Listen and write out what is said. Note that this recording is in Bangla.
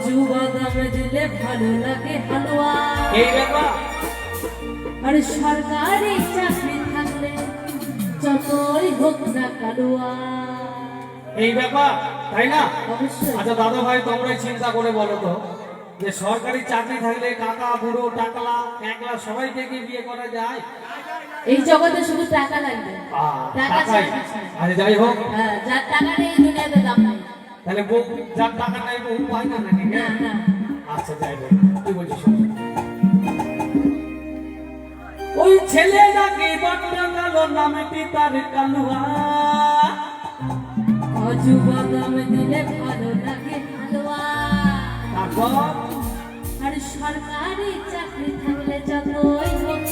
কাজু বাদাম দিলে ভালো লাগে হালুয়া। এই ব্যাপার। আর সরকারি চাকরি থাকলে যতই হোক না কালুয়া। এই ব্যাপার, তাই না? অবশ্যই। আচ্ছা দাদা ভাই, তোমরাই চিন্তা করে বলো তো, যে সরকারি চাকরি থাকলে কাকা বুড়ো টাকলা একলা সবাইকে কি বিয়ে করা যায়? এই জগতে শুধু টাকা লাগবে, টাকা টাকাই। ছাড়া কিছু নেই। আরে যাই হোক, হ্যাঁ, যার টাকা নেই দুনিয়াতে দাম নেই। তাহলে বউ যার টাকা নাই বউ পায় না নাকি? না না, আচ্ছা যাই হোক, তুই বলছিস শোন। ওই ছেলে নাকি বাটনা কালো, নামটি তার কালুয়া। কাজু বাদাম দিলে ভালো লাগে হালুয়া। তারপর আর সরকারি চাকরি থাকলে যতই হোক